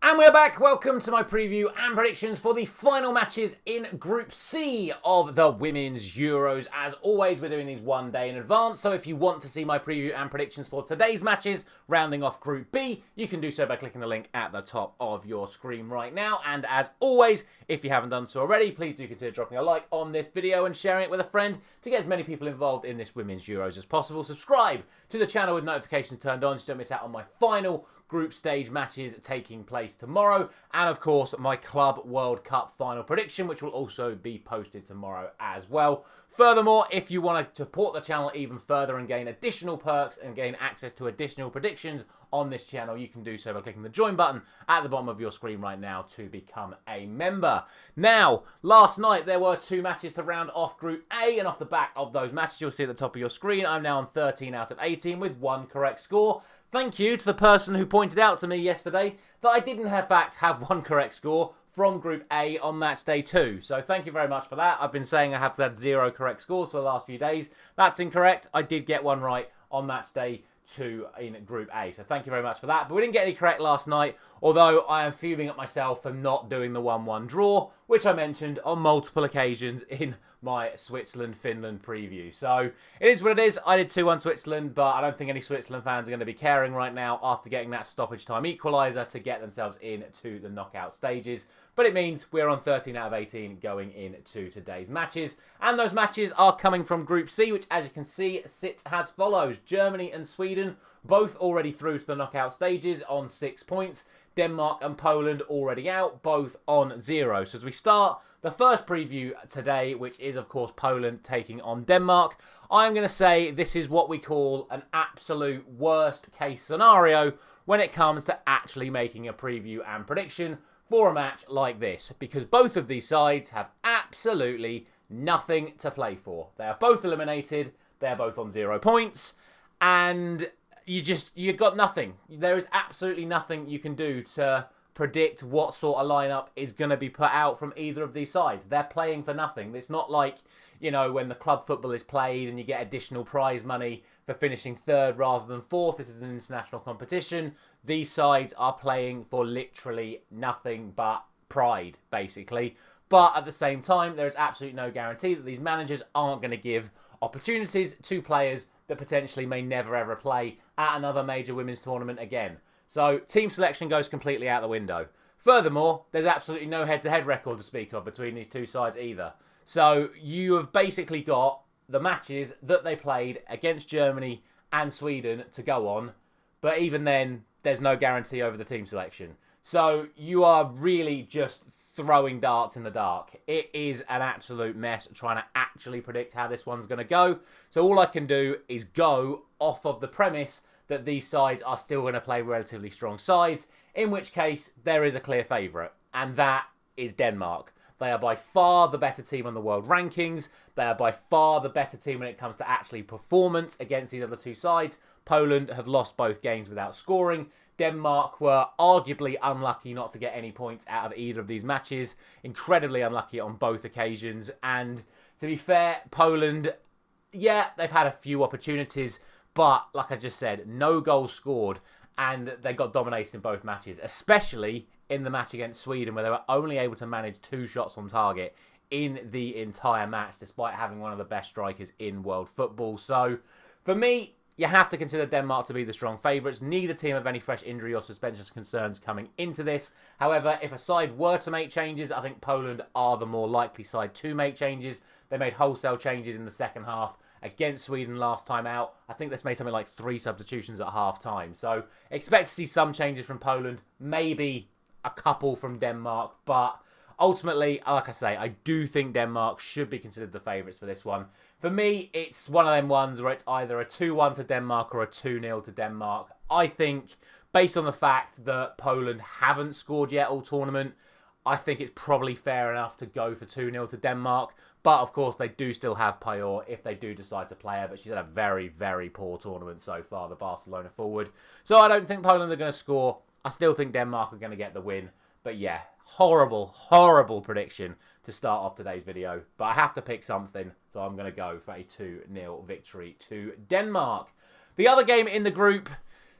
And we're back. Welcome to my preview and predictions for the final matches in Group C of the Women's Euros. As always, we're doing these one day in advance, so if you want to see my preview and predictions for today's matches, rounding off Group B, you can do so by clicking the link at the top of your screen right now. And as always, if you haven't done so already, please do consider dropping a like on this video and sharing it with a friend to get as many people involved in this Women's Euros as possible. Subscribe to the channel with notifications turned on so you don't miss out on my final group stage matches taking place tomorrow, and of course my Club World Cup final prediction, which will also be posted tomorrow as well. Furthermore, if you want to support the channel even further and gain additional perks and gain access to additional predictions on this channel, you can do so by clicking the join button at the bottom of your screen right now to become a member. Now, last night there were two matches to round off Group A, and off the back of those matches you'll see at the top of your screen I'm now on 13 out of 18 with one correct score. Thank you to the person who pointed out to me yesterday that I didn't in fact have one correct score from Group A on match day 2. So thank you very much for that. I've been saying I have had 0 correct scores for the last few days. That's incorrect. I did get one right on match day 2 in Group A. So thank you very much for that. But we didn't get any correct last night, although I am fuming at myself for not doing the 1-1 draw, which I mentioned on multiple occasions in my Switzerland-Finland preview. So it is what it is. I did 2-1 Switzerland, but I don't think any Switzerland fans are going to be caring right now after getting that stoppage time equaliser to get themselves into the knockout stages. But it means we're on 13 out of 18 going into today's matches. And those matches are coming from Group C, which, as you can see, sits as follows. Germany and Sweden both already through to the knockout stages on 6 points. Denmark and Poland already out, both on 0. So as we start the first preview today, which is, of course, Poland taking on Denmark, I'm going to say this is what we call an absolute worst-case scenario when it comes to actually making a preview and prediction for a match like this, because both of these sides have absolutely nothing to play for. They are both eliminated, they're both on 0 points, and you've got nothing. There is absolutely nothing you can do to predict what sort of lineup is going to be put out from either of these sides. They're playing for nothing. It's not like, you know, when the club football is played and you get additional prize money for finishing 3rd rather than 4th. This is an international competition. These sides are playing for literally nothing but pride, basically. But at the same time, there is absolutely no guarantee that these managers aren't going to give opportunities to players that potentially may never ever play at another major women's tournament again. So team selection goes completely out the window. Furthermore, there's absolutely no head-to-head record to speak of between these two sides either. So you have basically got the matches that they played against Germany and Sweden to go on, but even then, there's no guarantee over the team selection. So you are really just throwing darts in the dark. It is an absolute mess trying to actually predict how this one's going to go. So all I can do is go off of the premise that these sides are still going to play relatively strong sides, in which case there is a clear favourite, and that is Denmark. They are by far the better team on the world rankings. They are by far the better team when it comes to actually performance against these other two sides. Poland have lost both games without scoring. Denmark were arguably unlucky not to get any points out of either of these matches. Incredibly unlucky on both occasions. And to be fair, Poland, yeah, they've had a few opportunities, but like I just said, no goals scored, and they got dominated in both matches, especially in the match against Sweden, where they were only able to manage 2 shots on target in the entire match, despite having one of the best strikers in world football. So, for me, you have to consider Denmark to be the strong favourites. Neither team have any fresh injury or suspension concerns coming into this. However, if a side were to make changes, I think Poland are the more likely side to make changes. They made wholesale changes in the second half against Sweden last time out. I think this made something like 3 substitutions at half-time. So expect to see some changes from Poland, maybe a couple from Denmark, but ultimately, like I say, I do think Denmark should be considered the favourites for this one. For me, it's one of them ones where it's either a 2-1 to Denmark or a 2-0 to Denmark. I think, based on the fact that Poland haven't scored yet all tournament, I think it's probably fair enough to go for 2-0 to Denmark. But, of course, they do still have Payot if they do decide to play her. But she's had a very, very poor tournament so far, the Barcelona forward. So I don't think Poland are going to score. I still think Denmark are going to get the win. But, yeah, horrible, horrible prediction to start off today's video. But I have to pick something, so I'm going to go for a 2-0 victory to Denmark. The other game in the group,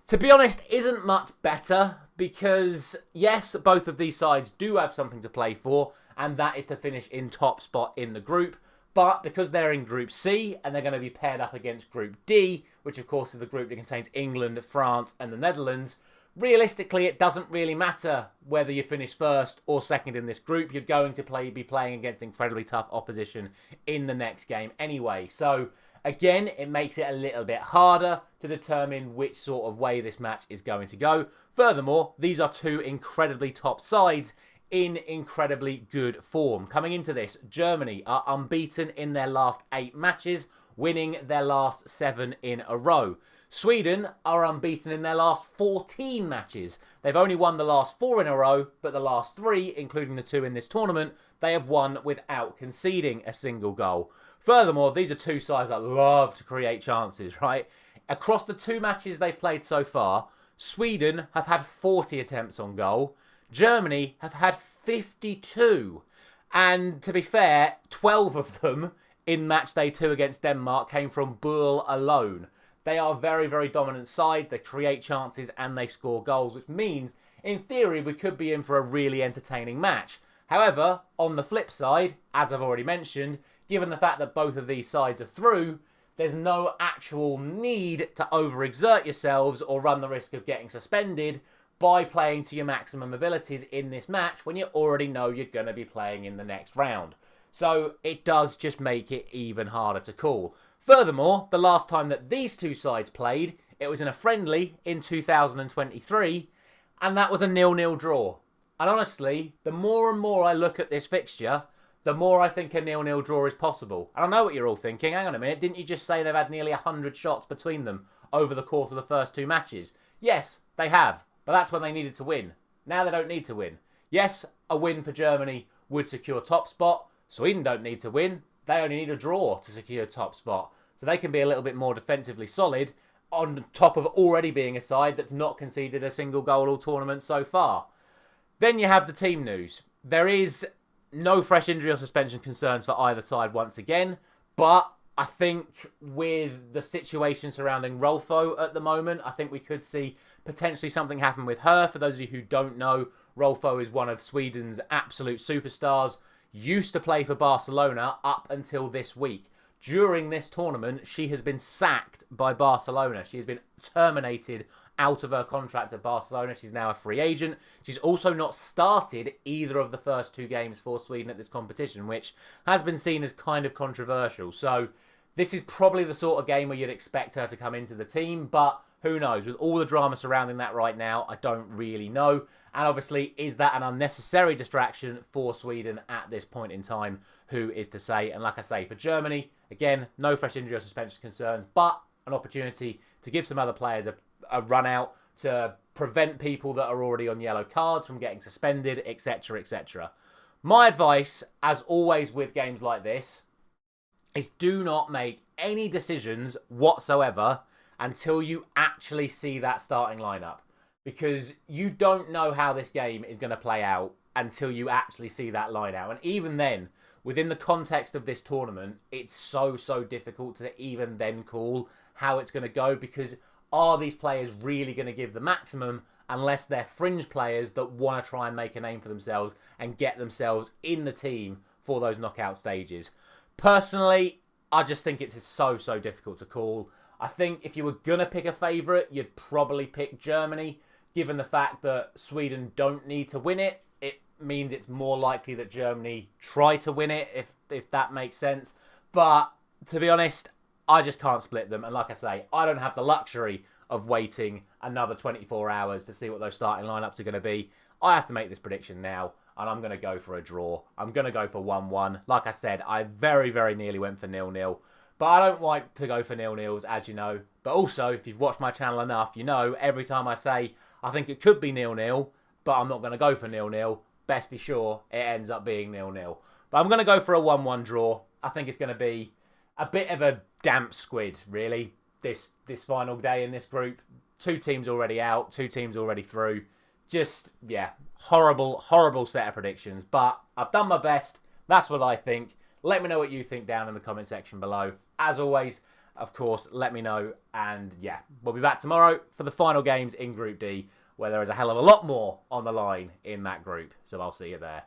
to be honest, isn't much better, because, yes, both of these sides do have something to play for, and that is to finish in top spot in the group. But because they're in Group C and they're going to be paired up against Group D, which of course is the group that contains England, France and the Netherlands, realistically it doesn't really matter whether you finish first or second in this group. You're going to be playing against incredibly tough opposition in the next game anyway. So again, it makes it a little bit harder to determine which sort of way this match is going to go. Furthermore, these are two incredibly top sides in incredibly good form. Coming into this, Germany are unbeaten in their last 8 matches, winning their last 7 in a row. Sweden are unbeaten in their last 14 matches. They've only won the last 4 in a row, but the last 3, including the 2 in this tournament, they have won without conceding a single goal. Furthermore, these are two sides that love to create chances, right? Across the 2 matches they've played so far, Sweden have had 40 attempts on goal. Germany have had 52. And to be fair, 12 of them in Matchday 2 against Denmark came from Bull alone. They are very, very dominant sides. They create chances and they score goals, which means, in theory, we could be in for a really entertaining match. However, on the flip side, as I've already mentioned, given the fact that both of these sides are through, there's no actual need to overexert yourselves or run the risk of getting suspended by playing to your maximum abilities in this match when you already know you're going to be playing in the next round. So it does just make it even harder to call. Furthermore, the last time that these two sides played, it was in a friendly in 2023, and that was a 0-0 draw. And honestly, the more and more I look at this fixture, the more I think a 0-0 draw is possible. And I know what you're all thinking. Hang on a minute, didn't you just say they've had nearly 100 shots between them over the course of the first 2 matches? Yes, they have. But that's when they needed to win. Now they don't need to win. Yes, a win for Germany would secure top spot. Sweden don't need to win. They only need a draw to secure top spot. So they can be a little bit more defensively solid on top of already being a side that's not conceded a single goal all tournament so far. Then you have the team news. There is no fresh injury or suspension concerns for either side once again. But I think with the situation surrounding Rolfo at the moment, I think we could see potentially something happen with her. For those of you who don't know, Rolfo is one of Sweden's absolute superstars. Used to play for Barcelona up until this week. During this tournament, she has been sacked by Barcelona. She has been terminated out of her contract at Barcelona. She's now a free agent. She's also not started either of the first 2 games for Sweden at this competition, which has been seen as kind of controversial. So this is probably the sort of game where you'd expect her to come into the team, but who knows? With all the drama surrounding that right now, I don't really know. And obviously, is that an unnecessary distraction for Sweden at this point in time? Who is to say? And like I say, for Germany, again, no fresh injury or suspension concerns, but an opportunity to give some other players a run out, to prevent people that are already on yellow cards from getting suspended, etc., etc. My advice, as always with games like this, is do not make any decisions whatsoever until you actually see that starting lineup. Because you don't know how this game is going to play out until you actually see that line out. And even then, within the context of this tournament, it's so difficult to even then call how it's going to go, because are these players really going to give the maximum unless they're fringe players that want to try and make a name for themselves and get themselves in the team for those knockout stages? Personally, I just think it's so difficult to call. I think if you were going to pick a favourite, you'd probably pick Germany. Given the fact that Sweden don't need to win it, it means it's more likely that Germany try to win it, if that makes sense. But to be honest, I just can't split them. And like I say, I don't have the luxury of waiting another 24 hours to see what those starting lineups are going to be. I have to make this prediction now, and I'm going to go for a draw. I'm going to go for 1-1. Like I said, I very nearly went for 0-0. But I don't like to go for 0-0s, as you know. But also, if you've watched my channel enough, you know every time I say I think it could be 0-0, but I'm not going to go for 0-0, best be sure it ends up being 0-0. But I'm going to go for a 1-1 draw. I think it's going to be a bit of a damp squid, really, this final day in this group. 2 teams already out, 2 teams already through. Just, yeah, horrible set of predictions. But I've done my best. That's what I think. Let me know what you think down in the comment section below. As always, of course, let me know. And yeah, we'll be back tomorrow for the final games in Group D, where there is a hell of a lot more on the line in that group. So I'll see you there.